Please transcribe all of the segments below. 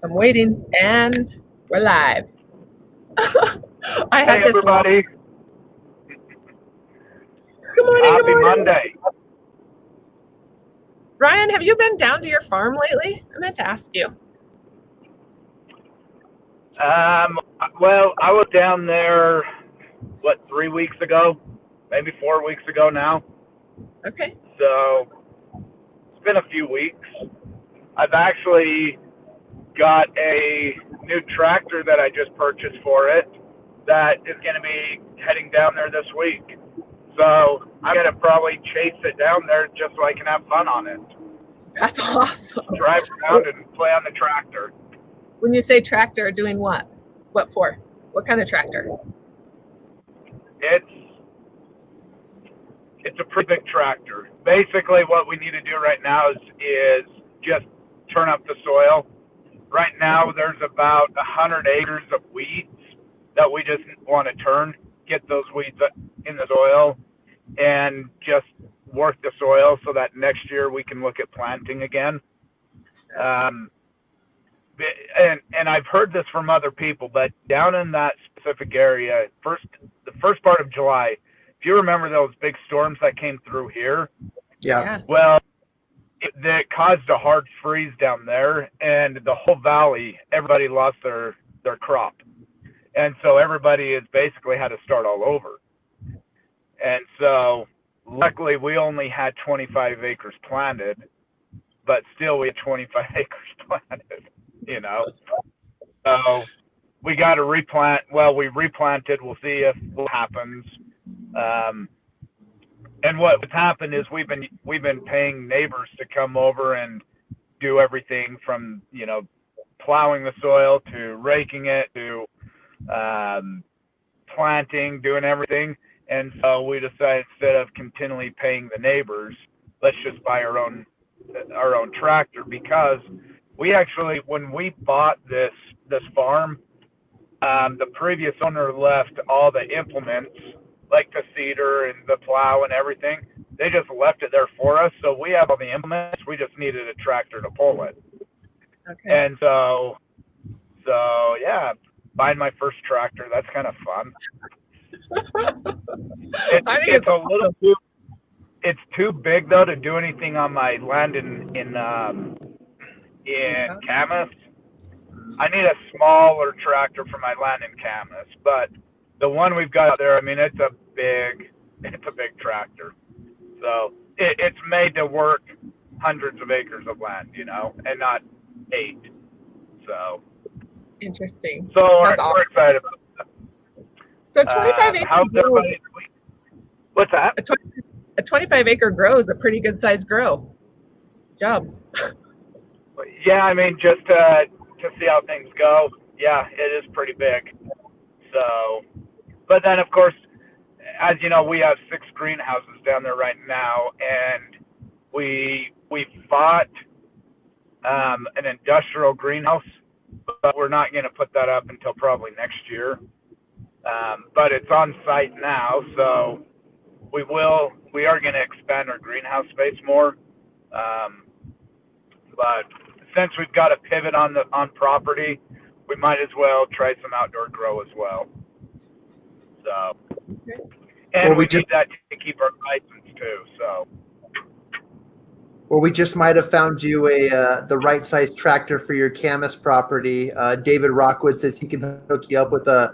I'm waiting, and we're live. I Hey, had this long. everybody. Good morning, good Happy morning. Monday. Ryan, have you been down to your farm lately? I meant to ask you. Well, I was down there, 3 weeks ago? Maybe 4 weeks ago now. Okay. So it's been a few weeks. I've actually got a new tractor that I just purchased for it that is going to be heading down there this week. So I'm going to probably chase it down there just so I can have fun on it. That's awesome. Drive around and play on the tractor. When you say tractor, doing what? What for? What kind of tractor? It's a pretty big tractor. Basically, what we need to do right now is just turn up the soil. Right now, there's about 100 acres of weeds that we just want to turn, get those weeds in the soil, and just work the soil so that next year we can look at planting again. And I've heard this from other people, but down in that specific area, the first part of July, if you remember those big storms that came through here, Yeah. well, it caused a hard freeze down there, and the whole valley, everybody lost their crop. And so everybody has basically had to start all over. And so luckily we only had 25 acres planted, but still we had 25 acres planted, you know. So we got to replant. Well, we replanted. We'll see what happens. And what's happened is we've been paying neighbors to come over and do everything from, plowing the soil to raking it to planting, doing everything. And so we decided instead of continually paying the neighbors, let's just buy our own tractor, because we actually, when we bought this farm, the previous owner left all the implements, like the seeder and the plow and everything. They just left it there for us. So we have all the implements. We just needed a tractor to pull it. Okay. And so yeah, buying my first tractor, that's kind of fun. It's a little too, it's too big though to do anything on my land in Camas. I need a smaller tractor for my land in Camas, but the one we've got out there, I mean, it's a big tractor. So it's made to work hundreds of acres of land, and not 8. So interesting. So That's we're awesome. excited about that. So 25 acres. How's everybody? What's that? A 25 acre grow is a pretty good sized grow. Job. Yeah, I mean, just to see how things go. Yeah, it is pretty big. So, but then of course, as you know, we have 6 greenhouses down there right now, and we bought an industrial greenhouse, but we're not going to put that up until probably next year. But it's on site now, so we are going to expand our greenhouse space more. But since we've got a pivot on property, we might as well try some outdoor grow as well. So, and we need that to keep our license too. So. Well, we just might have found you the right size tractor for your Camas property. David Rockwood says he can hook you up with a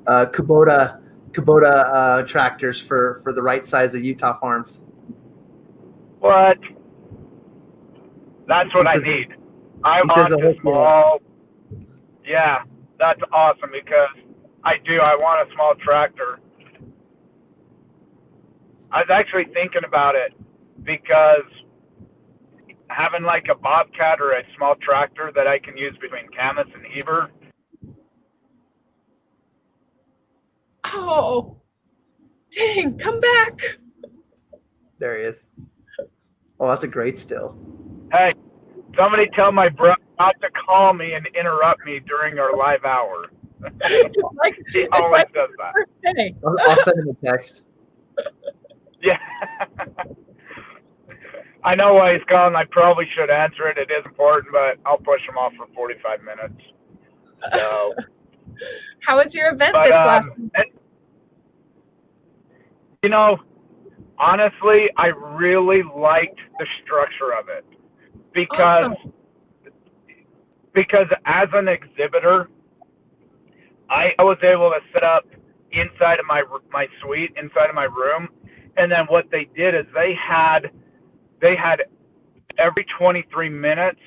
Kubota tractors for the right size of Utah farms. What? That's what I need. I want a small. Yeah, that's awesome, because I want a small tractor. I was actually thinking about it, because having like a Bobcat or a small tractor that I can use between Camas and Heber. Oh, dang, come back. There he is. Oh, that's a great still. Hey, somebody tell my brother not to call me and interrupt me during our live hour. He always does that. I'll send him a text. Yeah. I know why he's calling. I probably should answer it. It is important, but I'll push him off for 45 minutes. So, How was your event but this last week? you know, honestly, I really liked the structure of it because Awesome. as an exhibitor, I was able to set up inside of my suite, inside of my room, and then what they did is they had every 23 minutes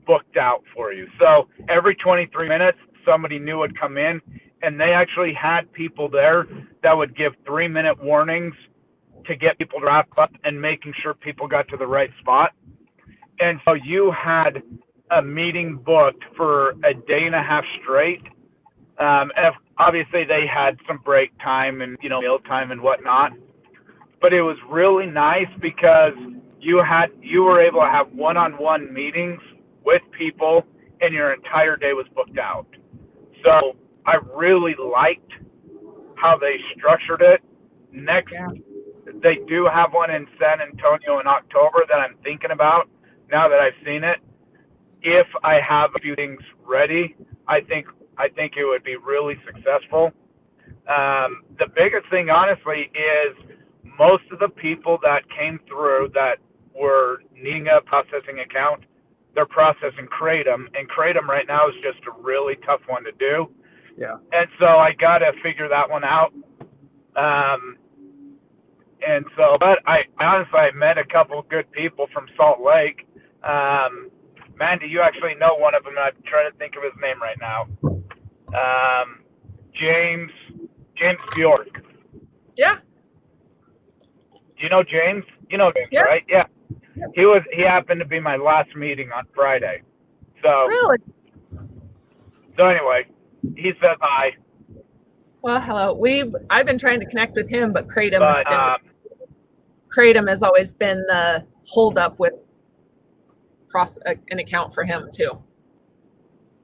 booked out for you. So every 23 minutes, somebody new would come in, and they actually had people there that would give 3-minute warnings to get people to wrap up and making sure people got to the right spot. And so you had a meeting booked for a day and a half straight. And obviously they had some break time and, meal time and whatnot. But it was really nice because you were able to have one-on-one meetings with people, and your entire day was booked out. So I really liked how they structured it. Next, they do have one in San Antonio in October that I'm thinking about now that I've seen it. If I have a few things ready, I think it would be really successful. The biggest thing, honestly, is most of the people that came through that were needing a processing account, they're processing Kratom, and Kratom right now is just a really tough one to do. Yeah. And so I got to figure that one out. And so, but I met a couple of good people from Salt Lake. Mandi, you actually know one of them. I'm trying to think of his name right now. James Bjork. Yeah. Do you know James? You know James, Yeah. right? Yeah. He happened to be my last meeting on Friday. So Really? So anyway, he says hi. Well, hello. I've been trying to connect with him, but Kratom has always been the holdup with an account for him too.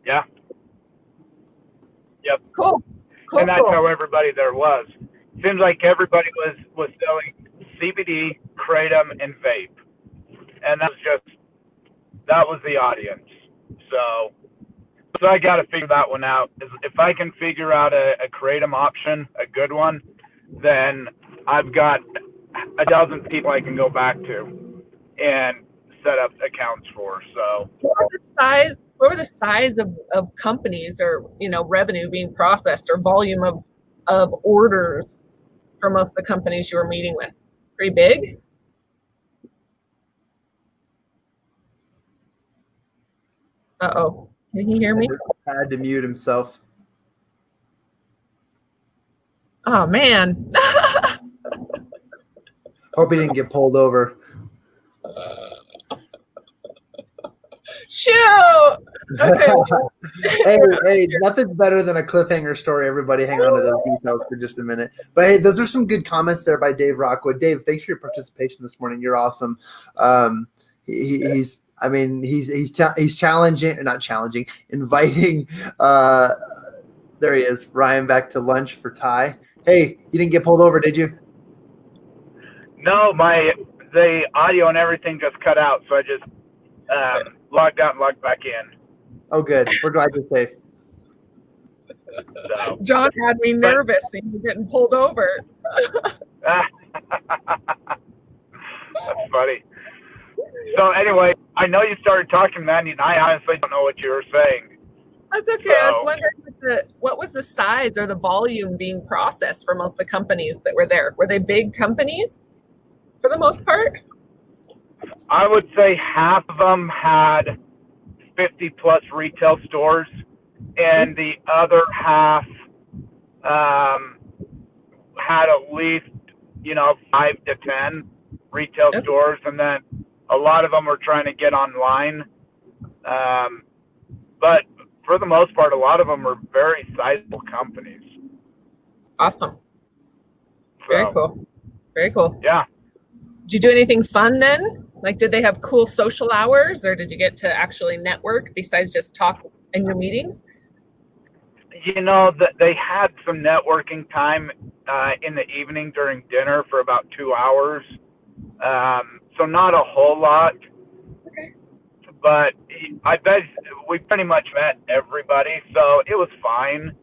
Yeah. Yep. Cool. And that's how everybody there was. Seems like everybody was selling CBD, Kratom, and vape, and that was the audience. So I got to figure that one out. If I can figure out a Kratom option, a good one, then I've got a dozen people I can go back to and set up accounts for. So what were the size of companies or revenue being processed or volume of orders for most of the companies you were meeting with? Pretty big? Uh-oh. Can he hear me? Had to mute himself. Oh man. Hope he didn't get pulled over. Shoot. Okay. hey, nothing's better than a cliffhanger story. Everybody hang on to those details for just a minute. But hey, those are some good comments there by Dave Rockwood. Dave, thanks for your participation this morning. You're awesome. He's challenging, not challenging, inviting. There he is, Ryan, back to lunch for Ty. Hey, you didn't get pulled over, did you? No, the audio and everything just cut out, so I just logged out and logged back in. Oh, good. We're glad you're safe. So. John had me nervous that you were getting pulled over. That's funny. So anyway, I know you started talking, Mandi, and I honestly don't know what you were saying. That's okay. I was wondering what was the size or the volume being processed for most of the companies that were there? Were they big companies for the most part? I would say half of them had 50 plus retail stores, and the other half had at least 5 to 10 retail stores, and then a lot of them were trying to get online. But for the most part, a lot of them were very sizable companies. Awesome. Very cool. Very cool. Yeah. Did you do anything fun then? Like, did they have cool social hours, or did you get to actually network besides just talk in your meetings? They had some networking time in the evening during dinner for about 2 hours. so not a whole lot. Okay. But I bet we pretty much met everybody, so it was fine.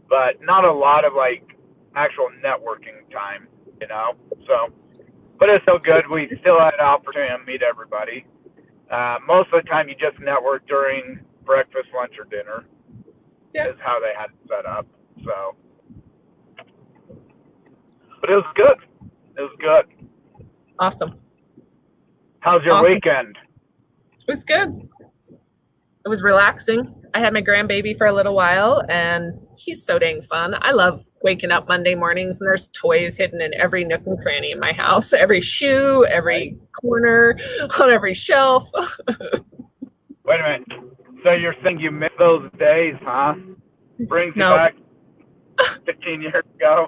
But not a lot of like actual networking time, you know. So, but it's so good. We still had an opportunity to meet everybody. Most of the time, you just network during breakfast, lunch, or dinner. Yeah. Is how they had it set up. So, but it was good. It was good. Awesome. How's your weekend? It was good. It was relaxing. I had my grandbaby for a little while, and he's so dang fun. I love waking up Monday mornings, and there's toys hidden in every nook and cranny in my house, every shoe, every corner, on every shelf. Wait a minute. So you're saying you miss those days, huh? Brings you back 15 years ago.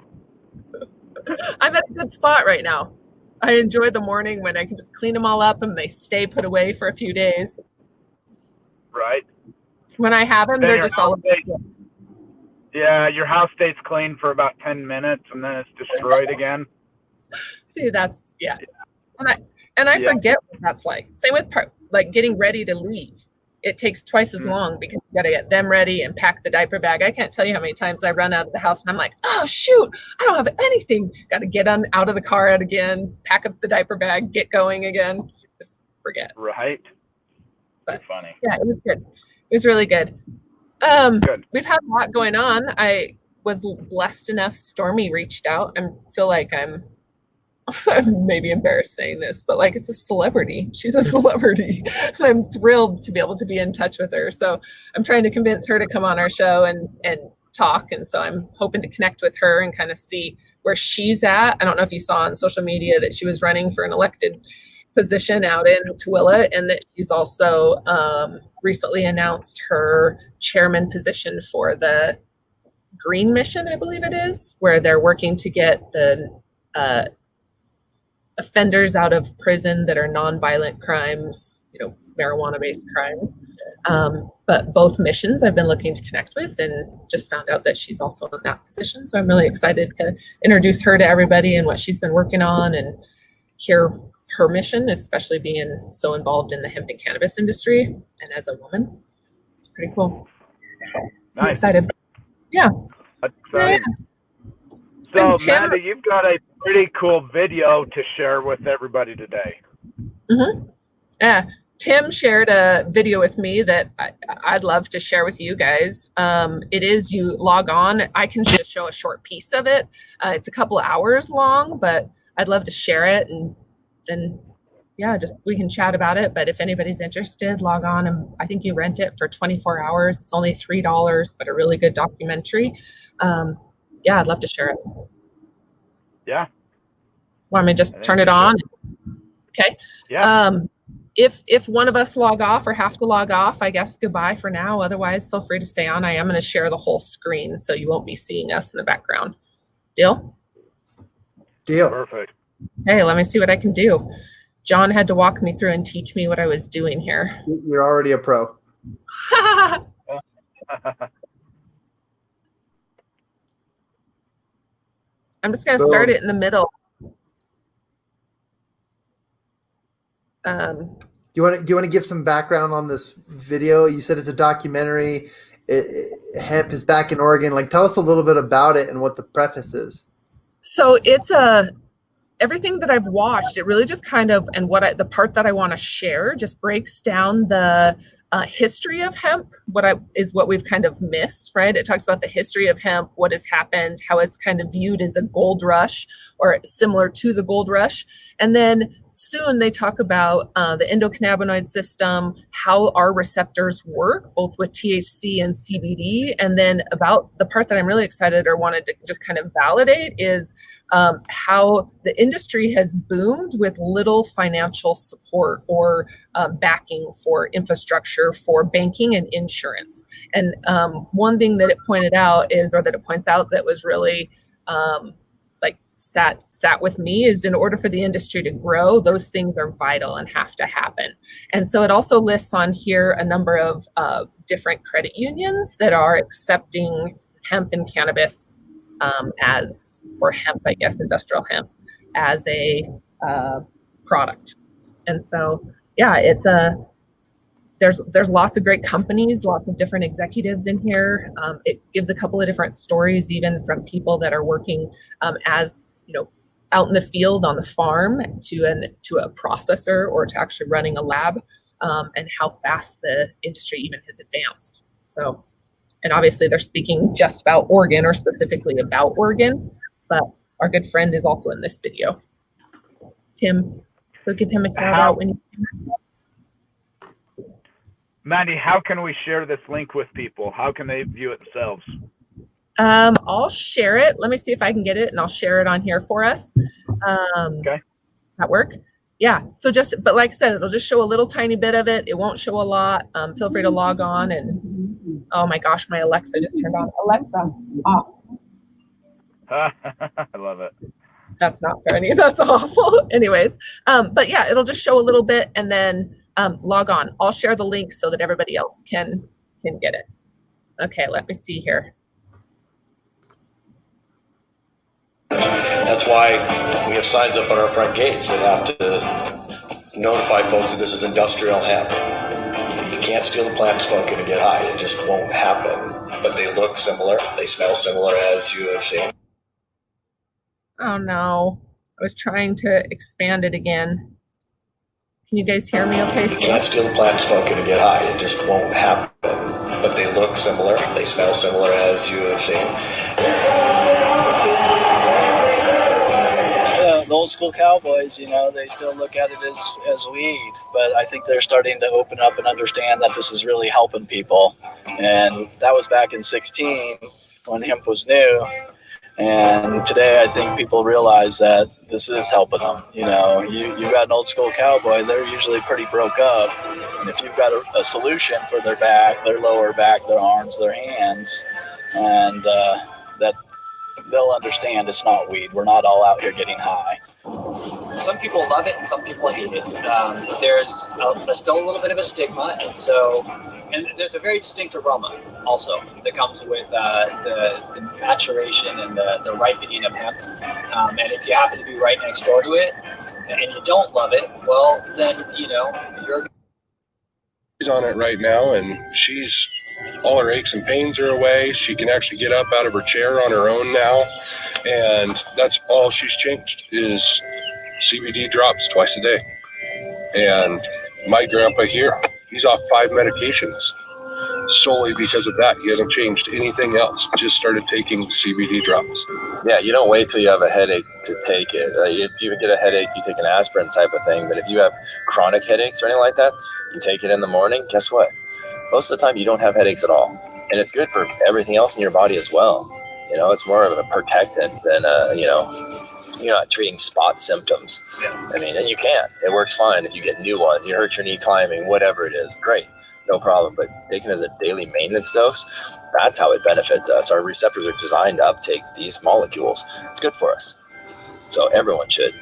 I'm at a good spot right now. I enjoy the morning when I can just clean them all up and they stay put away for a few days. Right. When I have them, they're just all. Yeah, your house stays clean for about 10 minutes and then it's destroyed again. See, that's and I forget what that's like. Same with like getting ready to leave. It takes twice as long because you got to get them ready and pack the diaper bag. I can't tell you how many times I run out of the house and I'm like, oh shoot, I don't have anything. Got to get out of the car again, pack up the diaper bag, get going again. Just forget. Right. But funny. Yeah, it was good. It was really good. Good. We've had a lot going on. I was blessed enough. Stormy reached out. I feel like I'm maybe embarrassed saying this, but like it's a celebrity. She's a celebrity. I'm thrilled to be able to be in touch with her. So I'm trying to convince her to come on our show and talk. And so I'm hoping to connect with her and kind of see where she's at. I don't know if you saw on social media that she was running for an elected position out in Tooele, and that she's also recently announced her chairman position for the Green Mission, I believe it is, where they're working to get the offenders out of prison that are nonviolent crimes, marijuana-based crimes. But both missions I've been looking to connect with, and just found out that she's also in that position. So I'm really excited to introduce her to everybody and what she's been working on and hear her mission, especially being so involved in the hemp and cannabis industry. And as a woman, it's pretty cool. Nice. I'm excited. Yeah. That's exciting. Yeah. So, Mandi, you've got a pretty cool video to share with everybody today. Mm-hmm. Yeah. Tim shared a video with me that I'd love to share with you guys. It is, you log on. I can just show a short piece of it. It's a couple hours long, but I'd love to share it, and then we can chat about it. But if anybody's interested, log on, and I think you rent it for 24 hours. It's only $3, but a really good documentary. I'd love to share it. Yeah. Want me to just turn it on? Okay. Yeah. If one of us log off or have to log off, I guess goodbye for now. Otherwise, feel free to stay on. I am going to share the whole screen, so you won't be seeing us in the background. Deal? Deal. Perfect. Hey, let me see what I can do. John had to walk me through and teach me what I was doing here. You're already a pro. I'm just going to start it in the middle. Do you want to give some background on this video? You said it's a documentary. Hemp is back in Oregon. Like, tell us a little bit about it and what the preface is. So it's everything that I've watched, it really just kind of, and the part that I want to share just breaks down the history of hemp, what we've kind of missed, right? It talks about the history of hemp, what has happened, how it's kind of viewed as a gold rush or similar to the gold rush. And then soon they talk about the endocannabinoid system, how our receptors work, both with THC and CBD. And then about the part that I'm really excited or wanted to just kind of validate is how the industry has boomed with little financial support or backing for infrastructure for banking and insurance. And one thing that it points out that was really sat with me is, in order for the industry to grow, those things are vital and have to happen. And so it also lists on here a number of different credit unions that are accepting hemp and cannabis or hemp, I guess, industrial hemp, as a product. And so, yeah, there's lots of great companies, lots of different executives in here. It gives a couple of different stories, even from people that are working as out in the field on the farm to a processor or to actually running a lab, and how fast the industry even has advanced. So, and obviously they're speaking just about Oregon or specifically about Oregon, but our good friend is also in this video, Tim. So give him a shout out when you can. Mandi, how can we share this link with people? How can they view it themselves? I'll share it. Let me see if I can get it, and I'll share it on here for us. Okay. That work? Yeah. So but like I said, it'll just show a little tiny bit of it. It won't show a lot. Feel free to log on and, oh my gosh, my Alexa just turned on. Alexa, off. I love it. That's not fair. That's awful. Anyways, but yeah, it'll just show a little bit and then log on. I'll share the link so that everybody else can get it. Okay, let me see here. That's why we have signs up on our front gates that have to notify folks that this is industrial hemp. You can't steal the plant, smoke it, and get high. It just won't happen. But they look similar. They smell similar, as you have seen. Oh no, I was trying to expand it again. Can you guys hear me okay? You can't steal the plant, smoke it, and get high. It just won't happen. But they look similar. They smell similar, as you have seen. The old school cowboys, they still look at it as weed, but I think they're starting to open up and understand that this is really helping people. And that was back in 2016 when hemp was new. And today I think people realize that this is helping them. You've got an old school cowboy, they're usually pretty broke up. And if you've got a solution for their back, their lower back, their arms, their hands, and that they'll understand it's not weed. We're not all out here getting high. Some people love it and some people hate it. There's still a little bit of a stigma, and there's a very distinct aroma also that comes with the maturation and the ripening of hemp. And if you happen to be right next door to it and you don't love it, well, then, you're... She's on it right now, and all her aches and pains are away. She can actually get up out of her chair on her own now. And that's all she's changed is CBD drops twice a day. And my grandpa here, he's off 5 medications solely because of that. He hasn't changed anything else, just started taking CBD drops. Yeah, you don't wait till you have a headache to take it. If you get a headache, you take an aspirin type of thing. But if you have chronic headaches or anything like that, you take it in the morning, guess what? Most of the time you don't have headaches at all. And it's good for everything else in your body as well. It's more of a protectant than, you're not treating spot symptoms. Yeah. And you can. It works fine if you get new ones. You hurt your knee climbing, whatever it is. Great. No problem. But taken as a daily maintenance dose, that's how it benefits us. Our receptors are designed to uptake these molecules. It's good for us. So everyone should.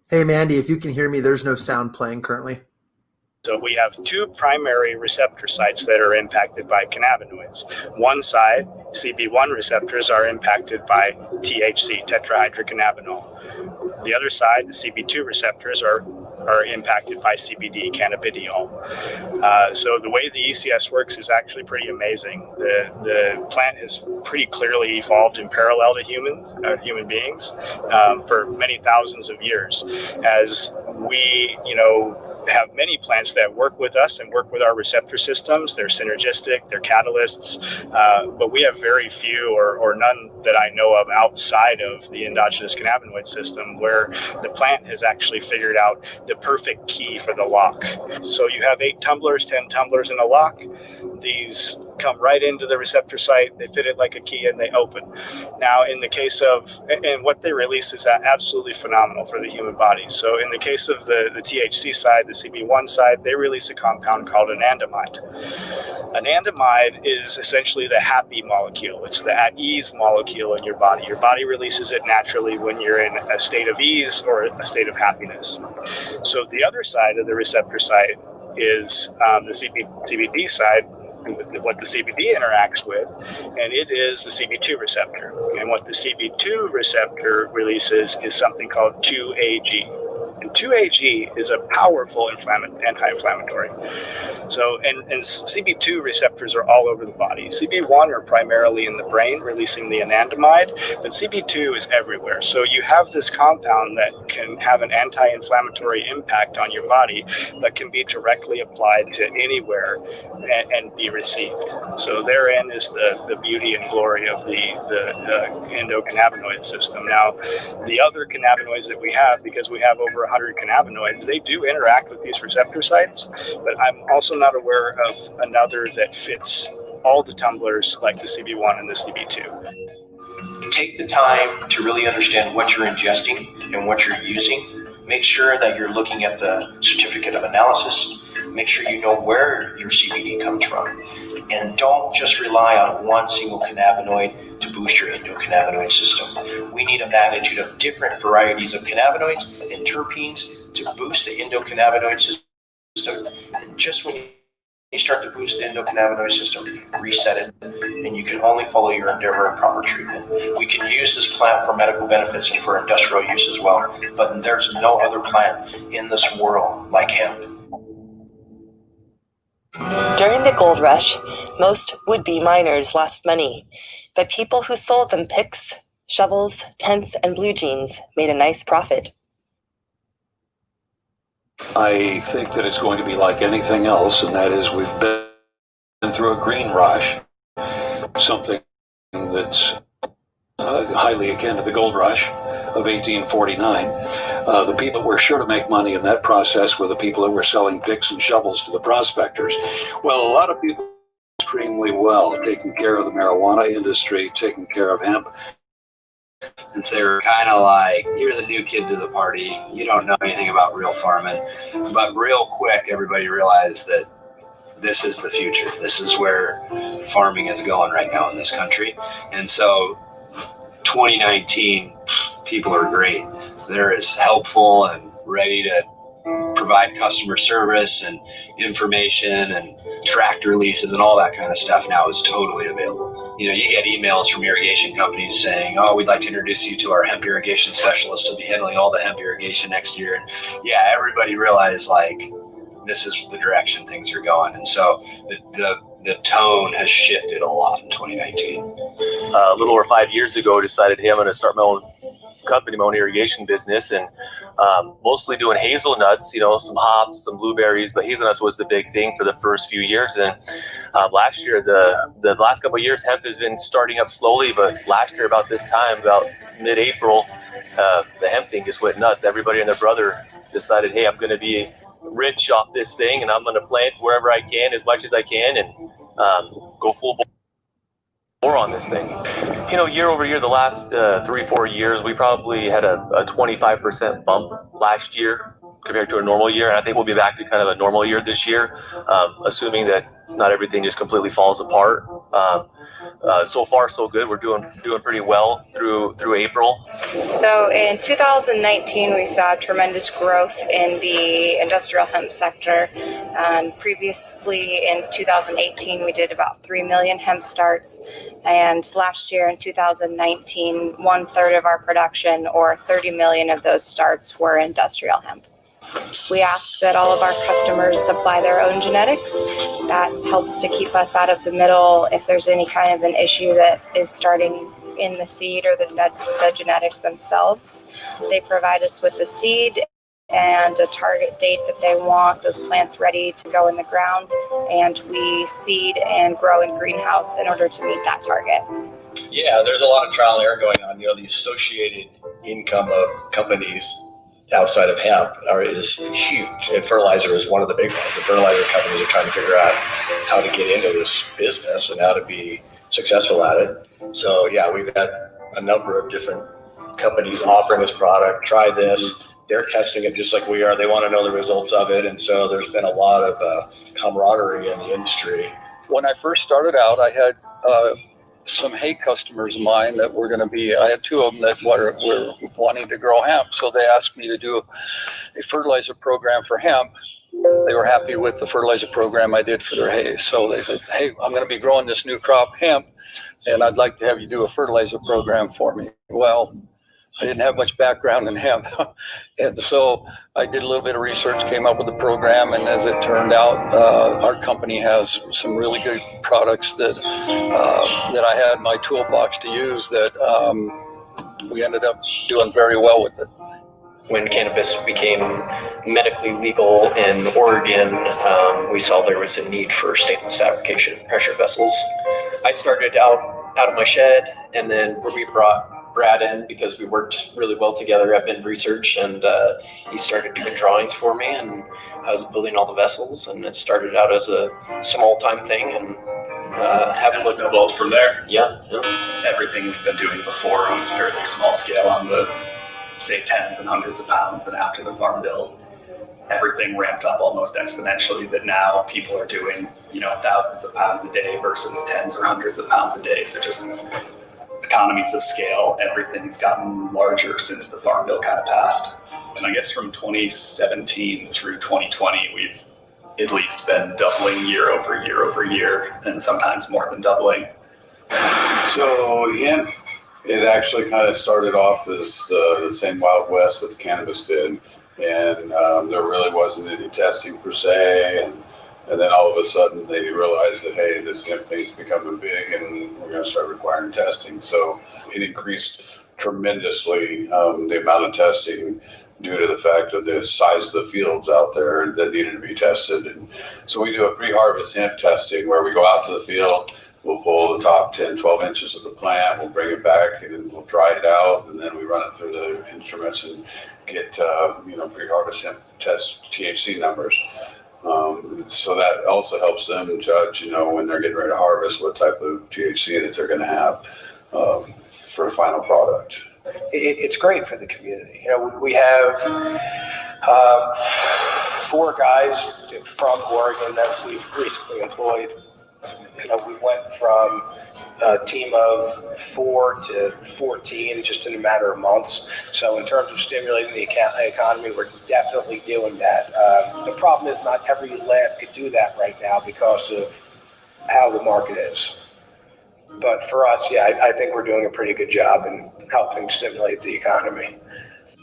Hey, Mandi, if you can hear me, there's no sound playing currently. So we have 2 primary receptor sites that are impacted by cannabinoids. One side, CB1 receptors, are impacted by THC, tetrahydrocannabinol. The other side, the CB2 receptors, are impacted by CBD, cannabidiol. So the way the ECS works is actually pretty amazing. The plant has pretty clearly evolved in parallel to human beings for many thousands of years. As we, have many plants that work with us and work with our receptor systems. They're synergistic, they're catalysts, but we have very few or none that I know of outside of the endogenous cannabinoid system where the plant has actually figured out the perfect key for the lock. So you have 8 tumblers, 10 tumblers in a lock. These come right into the receptor site. They fit it like a key and they open. Now, in the case of, and what they release is absolutely phenomenal for the human body. So in the case of the THC side, the CB1 side, they release a compound called anandamide. Anandamide is essentially the happy molecule. It's the at ease molecule in your body. Your body releases it naturally when you're in a state of ease or a state of happiness. So the other side of the receptor side is the CBD side, what the CBD interacts with, and it is the CB2 receptor. And what the CB2 receptor releases is something called 2-AG. And 2-AG is a powerful anti-inflammatory. So, and CB2 receptors are all over the body. CB1 are primarily in the brain, releasing the anandamide, but CB2 is everywhere. So you have this compound that can have an anti-inflammatory impact on your body that can be directly applied to anywhere and be received. So therein is the beauty and glory of the endocannabinoid system. Now, the other cannabinoids that we have, because we have over 100 cannabinoids, they do interact with these receptor sites, but I'm also not aware of another that fits all the tumblers like the CB1 and the CB2. Take the time to really understand what you're ingesting and what you're using. Make sure that you're looking at the certificate of analysis. Make sure you know where your CBD comes from. And don't just rely on one single cannabinoid to boost your endocannabinoid system. We need a magnitude of different varieties of cannabinoids and terpenes to boost the endocannabinoid system. And just when you start to boost the endocannabinoid system, reset it, and you can only follow your endeavor and proper treatment. We can use this plant for medical benefits and for industrial use as well, but there's no other plant in this world like hemp. During the gold rush, most would-be miners lost money, but people who sold them picks, shovels, tents, and blue jeans made a nice profit. I think that it's going to be like anything else, and that is we've been through a green rush, something that's highly akin to the gold rush of 1849. The people that were sure to make money in that process were the people that were selling picks and shovels to the prospectors. Well, a lot of people extremely well, taking care of the marijuana industry, taking care of hemp. And so they were kind of like, you're the new kid to the party. You don't know anything about real farming. But real quick, everybody realized that this is the future. This is where farming is going right now in this country. And so 2019, people are great. They're as helpful and ready to provide customer service and information and tractor leases and all that kind of stuff now is totally available. You know, you get emails from irrigation companies saying, oh, we'd like to introduce you to our hemp irrigation specialist who'll be handling all the hemp irrigation next year. And yeah, everybody realized like this is the direction things are going. And so the tone has shifted a lot in 2019. A little over 5 years ago, I decided, hey, I'm going to start my own company, my own irrigation business, and mostly doing hazelnuts, you know, some hops, some blueberries, but hazelnuts was the big thing for the first few years. And last year, the last couple of years, hemp has been starting up slowly, but last year about this time, about mid-April, the hemp thing just went nuts. Everybody and their brother decided, hey, I'm going to be rich off this thing, and I'm going to plant wherever I can, as much as I can, and go full bore on this thing. You know, year over year, the last 3-4 years, we probably had a 25% bump last year compared to a normal year, and I think we'll be back to kind of a normal year this year, assuming that not everything just completely falls apart. So far, so good. We're doing pretty well through April. So in 2019, we saw tremendous growth in the industrial hemp sector. Previously, in 2018, we did about 3 million hemp starts. And last year, in 2019, 1/3 of our production, or 30 million of those starts, were industrial hemp. We ask that all of our customers supply their own genetics. That helps to keep us out of the middle if there's any kind of an issue that is starting in the seed or the genetics themselves. They provide us with the seed and a target date that they want those plants ready to go in the ground, and we seed and grow in greenhouse in order to meet that target. Yeah, there's a lot of trial and error going on. You know, the associated income of companies outside of hemp is huge. And fertilizer is one of the big ones. The fertilizer companies are trying to figure out how to get into this business and how to be successful at it. So yeah, we've had a number of different companies offering this product. Try this. They're testing it just like we are. They want to know the results of it. And so there's been a lot of camaraderie in the industry. When I first started out, I had some hay customers of mine that were going to be, I had two of them that were wanting to grow hemp. So they asked me to do a fertilizer program for hemp. They were happy with the fertilizer program I did for their hay. So they said, hey, I'm going to be growing this new crop hemp, and I'd like to have you do a fertilizer program for me. Well, I didn't have much background in hemp. And so I did a little bit of research, came up with a program, and as it turned out, our company has some really good products that I had in my toolbox to use that we ended up doing very well with it. When cannabis became medically legal in Oregon, we saw there was a need for stainless fabrication pressure vessels. I started out of my shed, and then we brought Brad in because we worked really well together at Bend Research, and he started doing drawings for me, and I was building all the vessels, and it started out as a small-time thing, and haven't snowballed from there. Yeah. Everything we've been doing before on a fairly small scale on the, say, tens and hundreds of pounds, and after the Farm Bill, everything ramped up almost exponentially, that now people are doing, thousands of pounds a day versus tens or hundreds of pounds a day. So just economies of scale, everything's gotten larger since the Farm Bill kind of passed. And I guess from 2017 through 2020, we've at least been doubling year over year, and sometimes more than doubling. So hemp, it actually kind of started off as the same Wild West that the cannabis did. And there really wasn't any testing per se. And then all of a sudden they realized that, hey, this hemp thing's becoming big and we're going to start requiring testing. So it increased tremendously the amount of testing due to the fact of the size of the fields out there that needed to be tested. And so we do a pre-harvest hemp testing where we go out to the field, we'll pull the top 10, 12 inches of the plant, we'll bring it back and we'll dry it out, and then we run it through the instruments and get pre-harvest hemp test THC numbers. So that also helps them judge, when they're getting ready to harvest, what type of THC that they're going to have for a final product. It's great for the community. We have 4 guys from Oregon that we've recently employed. We went from a team of 4 to 14 just in a matter of months. So in terms of stimulating the economy, we're definitely doing that. The problem is not every lab could do that right now because of how the market is. But for us, I think we're doing a pretty good job in helping stimulate the economy.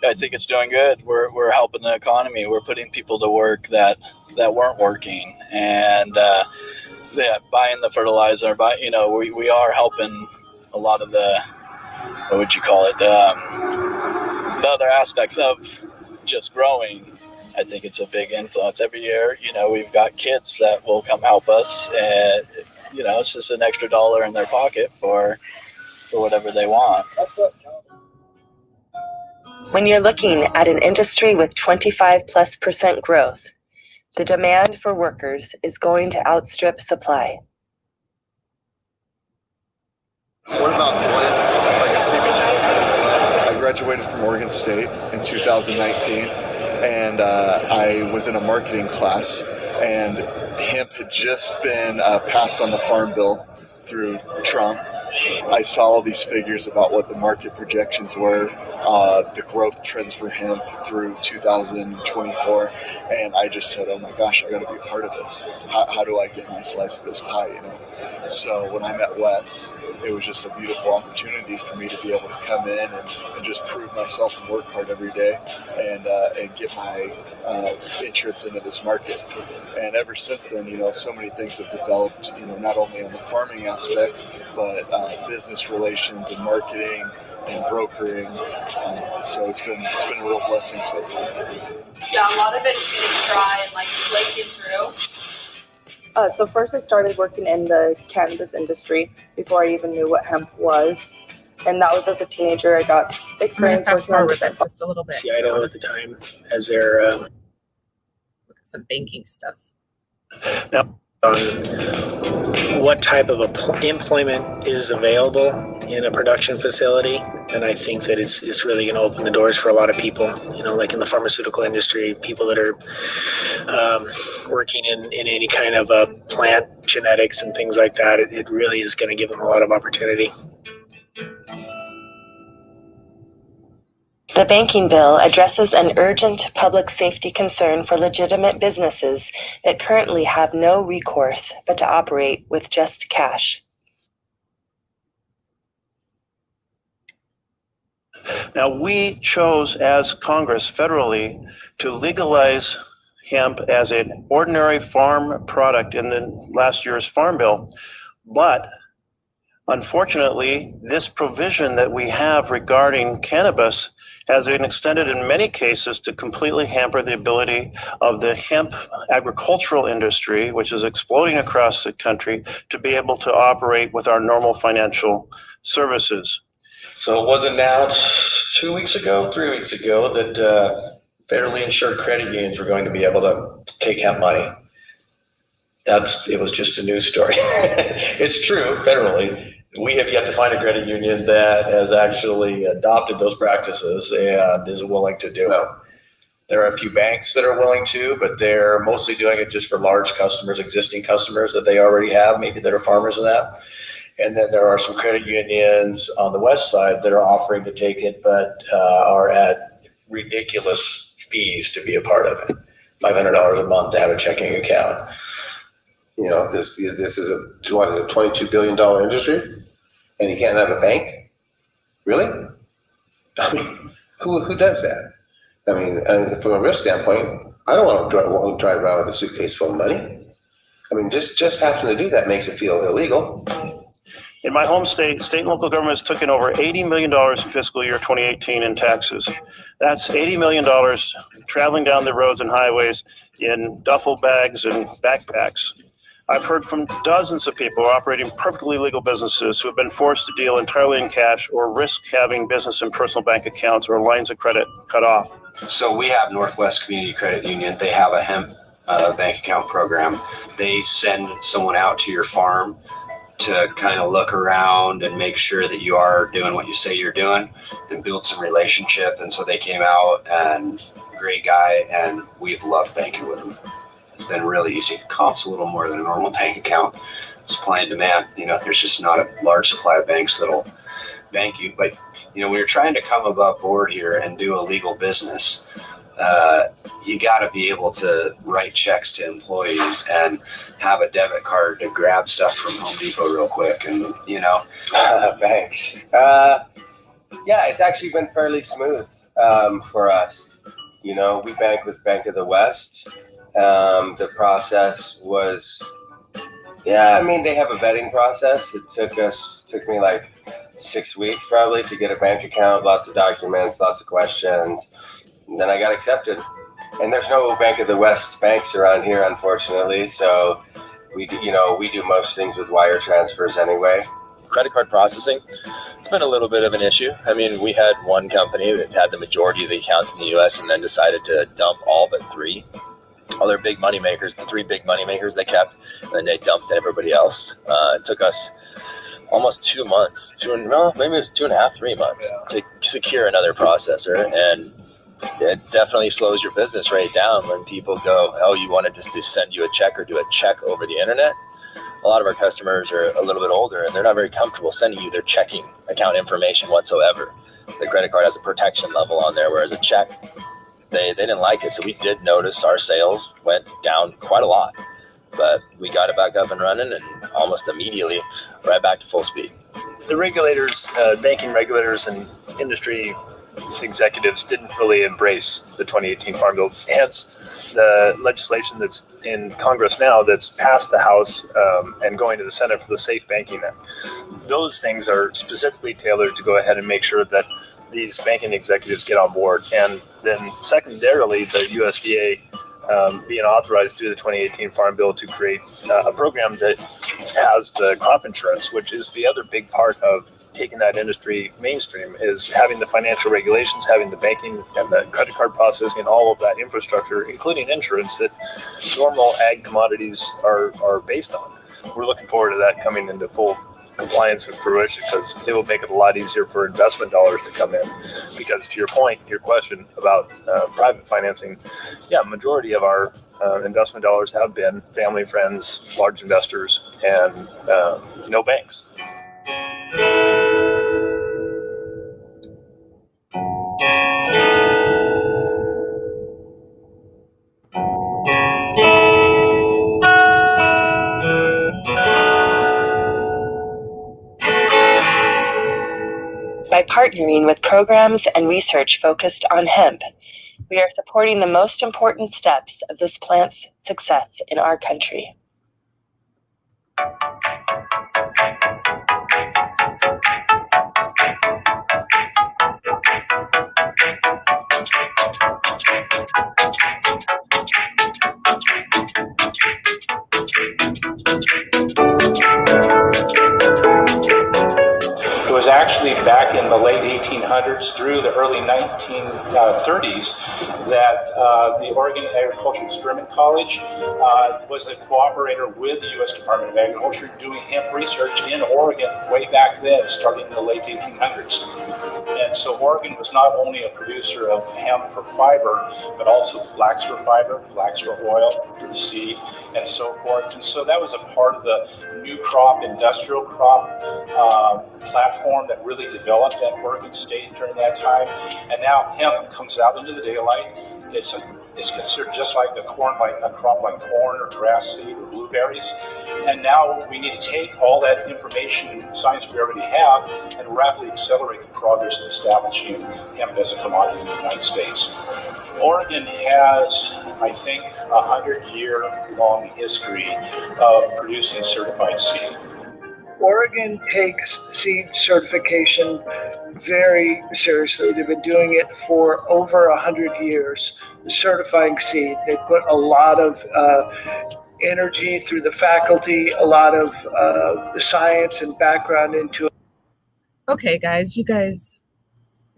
I think it's doing good. We're helping the economy. We're putting people to work that weren't working, and buying the fertilizer. We are helping a lot of the, what would you call it, the other aspects of just growing. I think it's a big influence. Every year, we've got kids that will come help us, and it's just an extra dollar in their pocket for whatever they want. When you're looking at an industry with 25+% growth, the demand for workers is going to outstrip supply. What about blends, like a CBG? I graduated from Oregon State in 2019, and I was in a marketing class, and hemp had just been passed on the Farm Bill through Trump. I saw all these figures about what the market projections were, the growth trends for hemp through 2024, and I just said, oh my gosh, I got to be a part of this. How do I get my slice of this pie, So when I met Wes, it was just a beautiful opportunity for me to be able to come in and just prove myself and work hard every day and get my entrance into this market. And ever since then, so many things have developed, not only on the farming aspect, but business relations and marketing and brokering. So it's been a real blessing so far. Yeah, a lot of it's getting dry and flaking through. So first I started working in the cannabis industry before I even knew what hemp was. And that was as a teenager. I got experience fast working on forward this just a little bit. Seattle at the time as their Look at some banking stuff. now what type of employment is available in a production facility, and I think that it's really going to open the doors for a lot of people, like in the pharmaceutical industry, people that are working in any kind of plant genetics and things like that. It really is going to give them a lot of opportunity. The banking bill addresses an urgent public safety concern for legitimate businesses that currently have no recourse but to operate with just cash. Now, we chose as Congress federally to legalize hemp as an ordinary farm product in the last year's Farm Bill, but unfortunately, this provision that we have regarding cannabis has been extended in many cases to completely hamper the ability of the hemp agricultural industry, which is exploding across the country, to be able to operate with our normal financial services. So it wasn't announced 3 weeks ago, that federally insured credit unions were going to be able to take hemp money. It was just a news story. It's true, federally. We have yet to find a credit union that has actually adopted those practices and is willing to do it. There are a few banks that are willing to, but they're mostly doing it just for large customers, existing customers that they already have, maybe that are farmers and that. And then there are some credit unions on the west side that are offering to take it, but are at ridiculous fees to be a part of it. $500 a month to have a checking account. This is a $22 billion industry, and you can't have a bank? Really? I mean, who does that? I mean, from a risk standpoint, I don't want to drive around with a suitcase full of money. I mean, just having to do that makes it feel illegal. In my home state, state and local governments took in over $80 million in fiscal year 2018 in taxes. That's $80 million traveling down the roads and highways in duffel bags and backpacks. I've heard from dozens of people operating perfectly legal businesses who have been forced to deal entirely in cash or risk having business and personal bank accounts or lines of credit cut off. So we have Northwest Community Credit Union. They have a hemp bank account program. They send someone out to your farm to kind of look around and make sure that you are doing what you say you're doing and build some relationship. And so they came out, and great guy, and we've loved banking with them. It's been really easy. It costs a little more than a normal bank account. Supply and demand. There's just not a large supply of banks that'll bank you. But when you're trying to come above board here and do a legal business, you got to be able to write checks to employees and have a debit card to grab stuff from Home Depot real quick. And banks. Yeah, it's actually been fairly smooth for us. We bank with Bank of the West. The process was, they have a vetting process. It took me like 6 weeks probably to get a bank account, lots of documents, lots of questions. And then I got accepted. And there's no Bank of the West banks around here, unfortunately. So we do most things with wire transfers anyway. Credit card processing, it's been a little bit of an issue. I mean, we had one company that had the majority of the accounts in the U.S. and then decided to dump all but three. All their big money makers, the three big money makers they kept, and then they dumped everybody else. It took us almost 2 months, maybe it was 2.5, 3 months to secure another processor. And it definitely slows your business rate down when people go, oh, you wanted just to send you a check or do a check over the internet. A lot of our customers are a little bit older and they're not very comfortable sending you their checking account information whatsoever. The credit card has a protection level on there, whereas a check, they didn't like it. So we did notice our sales went down quite a lot, but we got it back up and running and almost immediately right back to full speed. The regulators, banking regulators and industry executives didn't really embrace the 2018 Farm Bill. Hence, the legislation that's in Congress now that's passed the House and going to the Senate for the Safe Banking Act. Those things are specifically tailored to go ahead and make sure that these banking executives get on board. And then secondarily, the USDA being authorized through the 2018 Farm Bill to create a program that has the crop insurance, which is the other big part of taking that industry mainstream, is having the financial regulations, having the banking and the credit card processing and all of that infrastructure, including insurance, that normal ag commodities are based on. We're looking forward to that coming into full compliance and fruition, because it will make it a lot easier for investment dollars to come in. Because to your point, your question about private financing, yeah, majority of our investment dollars have been family, friends, large investors, and no banks. By partnering with programs and research focused on hemp, we are supporting the most important steps of this plant's success in our country. It was actually back in the late 1800s through the early 1930s that the Oregon Agricultural Experiment College was a cooperator with the U.S. Department of Agriculture doing hemp research in Oregon way back then, starting in the late 1800s. And so Oregon was not only a producer of hemp for fiber, but also flax for fiber, flax for oil, for the seed, and so forth. And so that was a part of the new crop, industrial crop platform that really developed at Oregon State during that time. And now hemp comes out into the daylight. It's considered just like a crop like corn or grass seed or blueberries. And now we need to take all that information and science we already have and rapidly accelerate the progress in establishing hemp as a commodity in the United States. Oregon has, I think, 100-year-long history of producing certified seed. Oregon takes seed certification very seriously. They've been doing it for over 100 years, certifying seed. They put a lot of energy through the faculty, a lot of science and background into it. Okay, guys, I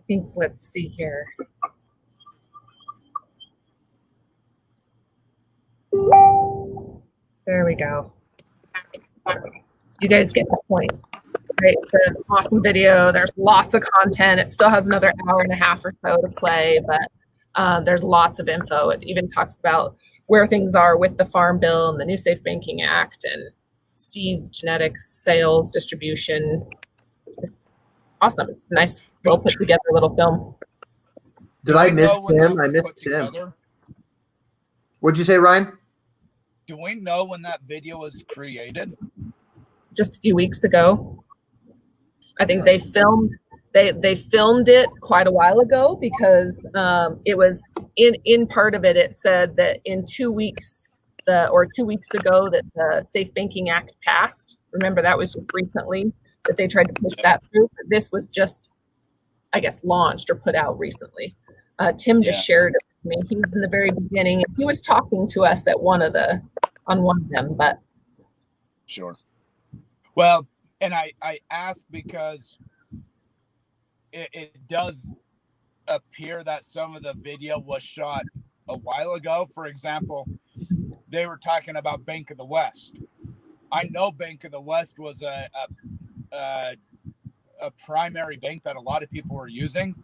think, let's see here. There we go. You guys get the point, right? It's an awesome video. There's lots of content. It still has another hour and a half or so to play, but there's lots of info. It even talks about where things are with the Farm Bill and the new Safe Banking Act and seeds, genetics, sales, distribution. It's awesome. It's a nice, well put together little film. Did I miss Tim? I missed Tim. What'd you say, Ryan? Do we know when that video was created? Just a few weeks ago. I think they filmed it quite a while ago because it was in part of it. It said that in 2 weeks, 2 weeks ago, that the Safe Banking Act passed. Remember, that was just recently that they tried to push that through. But this was just, I guess, launched or put out recently. Tim just shared it with me. He was in the very beginning. He was talking to us at on one of them, but sure. Well, and I ask because it does appear that some of the video was shot a while ago. For example, they were talking about Bank of the West. I know Bank of the West was a primary bank that a lot of people were using,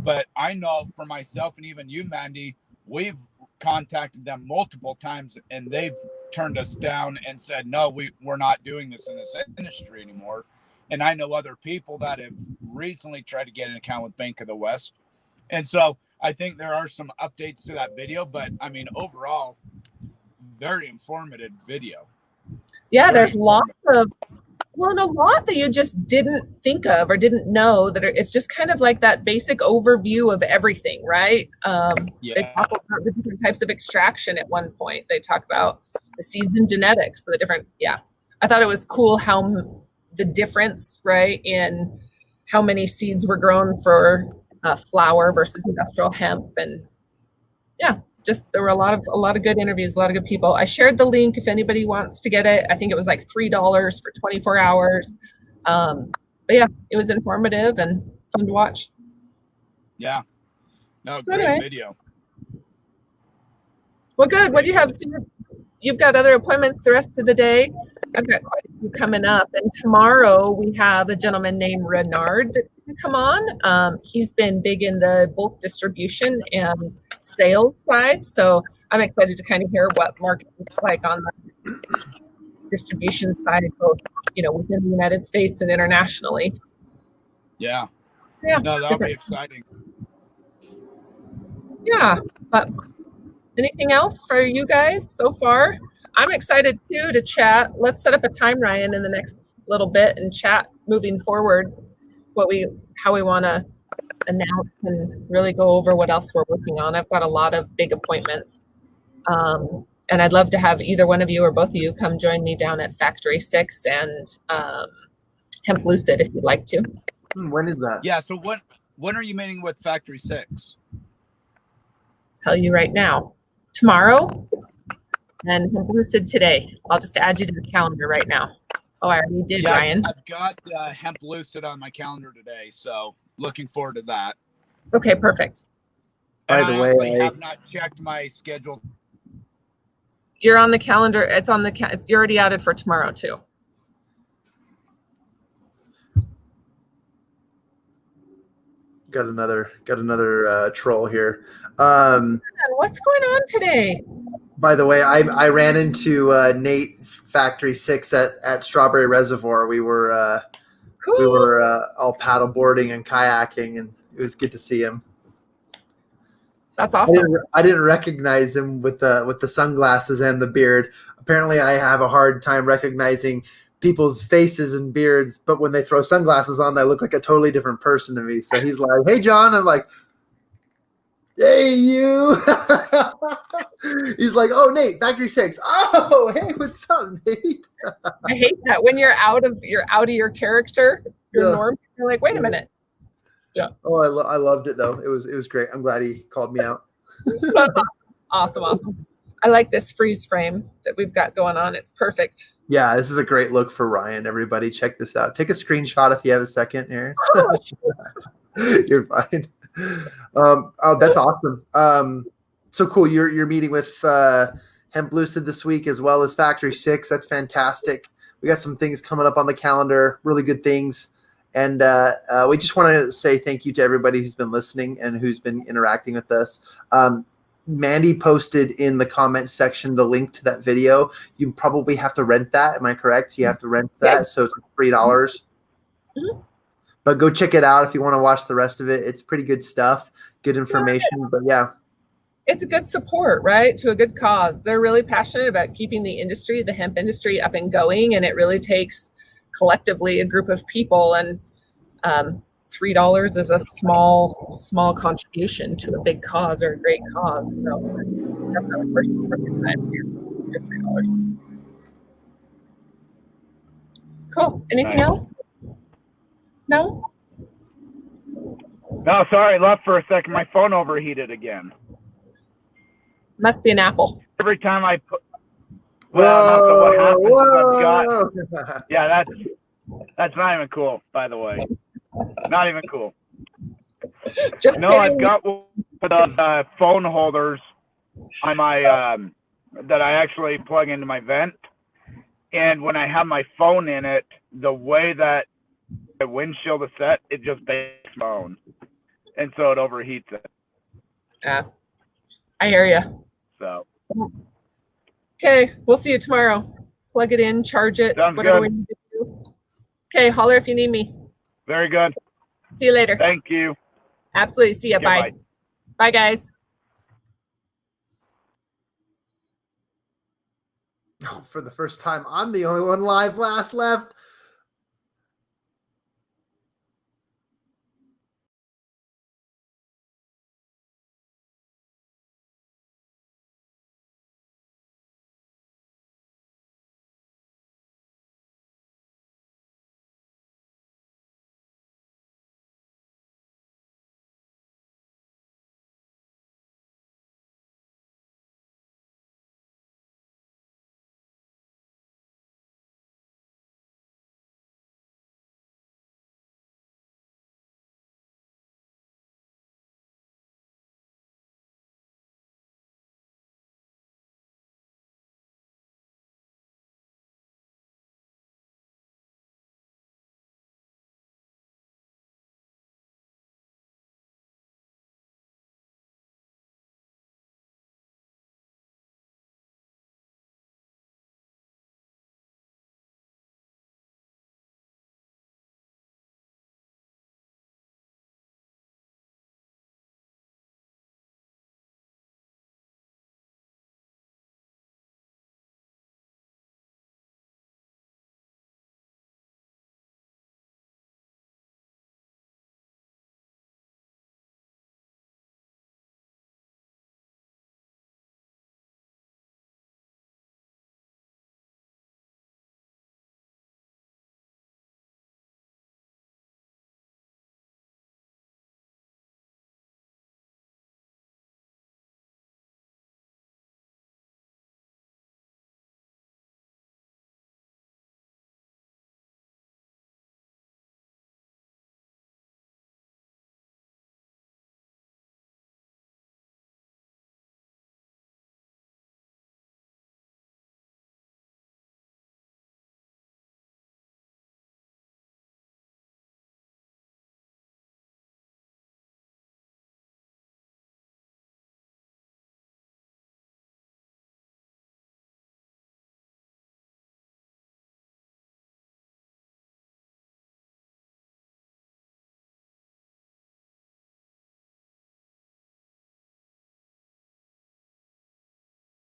but I know for myself and even you, Mandi, we've contacted them multiple times and they've turned us down and said, no, we're not doing this in this industry anymore. And I know other people that have recently tried to get an account with Bank of the West. And so I think there are some updates to that video, but I mean, overall, very informative video. Yeah, there's lots of, well, and a lot that you just didn't think of or didn't know that it's just kind of like that basic overview of everything, right? They talk about the different types of extraction at one point. They talk about the seeds and genetics, the different, I thought it was cool how the difference, right, in how many seeds were grown for flower versus industrial hemp. And just there were a lot of good interviews, a lot of good people. I shared the link if anybody wants to get it. I think it was like $3 for 24 hours. But yeah, it was informative and fun to watch. Yeah. No, So great anyway. video. Well, good. What do you have? You've got other appointments the rest of the day. I've got quite a few coming up. And tomorrow we have a gentleman named Renard that's going to come on. He's been big in the bulk distribution and sales side. So I'm excited to kind of hear what market looks like on the distribution side, both, within the United States and internationally. Yeah. Yeah. No, that'll be exciting. Yeah. But anything else for you guys so far? I'm excited too to chat. Let's set up a time, Ryan, in the next little bit and chat moving forward how we want to announce and really go over what else we're working on. I've got a lot of big appointments. And I'd love to have either one of you or both of you come join me down at Factory 6 and Hemp Lucid if you'd like to. When is that? Yeah, so when are you meeting with Factory 6? Tell you right now. Tomorrow and Hemp Lucid today. I'll just add you to the calendar right now. Oh, I already did, yeah, Ryan. I've got Hemp Lucid on my calendar today, so looking forward to that. Okay, perfect. By the way, I have not checked my schedule. You're on the calendar. It's on the. You're already added for tomorrow too. Got another troll here. What's going on today? By the way, I ran into Nate Factory 6 at Strawberry Reservoir. We were all paddleboarding and kayaking, and it was good to see him. That's awesome. I didn't recognize him with the sunglasses and the beard. Apparently, I have a hard time recognizing people's faces and beards, but when they throw sunglasses on, they look like a totally different person to me. So he's like, "Hey, John." I'm like, "Hey, you." He's like, "Oh, Nate, Factory 6. Oh, hey, what's up, Nate?" I hate that when you're out of your character, your norm. You're like, wait a minute. Yeah. Oh, I loved it though. It was great. I'm glad he called me out. Awesome. I like this freeze frame that we've got going on. It's perfect. Yeah, this is a great look for Ryan. Everybody, check this out. Take a screenshot if you have a second here. You're fine. Oh, that's awesome. So cool. You're meeting with Hemp Lucid this week as well as Factory 6. That's fantastic. We got some things coming up on the calendar, really good things. And we just want to say thank you to everybody who's been listening and who's been interacting with us. Mandi posted in the comments section the link to that video. You probably have to rent that. Am I correct? You have to rent that. Yeah. So it's $3. Mm-hmm. But go check it out if you want to watch the rest of it. It's pretty good stuff, good information. But yeah. It's a good support, right, to a good cause. They're really passionate about keeping the industry, the hemp industry, up and going. And it really takes collectively a group of people. And $3 is a small contribution to a big cause or a great cause. So definitely worth the time here. $3. Cool. Anything else? No? No, sorry, left for a second. My phone overheated again. Must be an Apple. Every time I put what happens is I've got, yeah, that's not even cool, by the way. Not even cool. I've got one of those phone holders on my that I actually plug into my vent, and when I have my phone in it, the way that the windshield is set, it just bakes my phone, and so it overheats it. Yeah, I hear you. So. Okay, we'll see you tomorrow. Plug it in, charge it, Sounds whatever good. we need to do. Okay, holler if you need me. Very good. See you later. Thank you. Absolutely. See ya. Yeah, bye. Bye, guys. Oh, for the first time, I'm the only one left.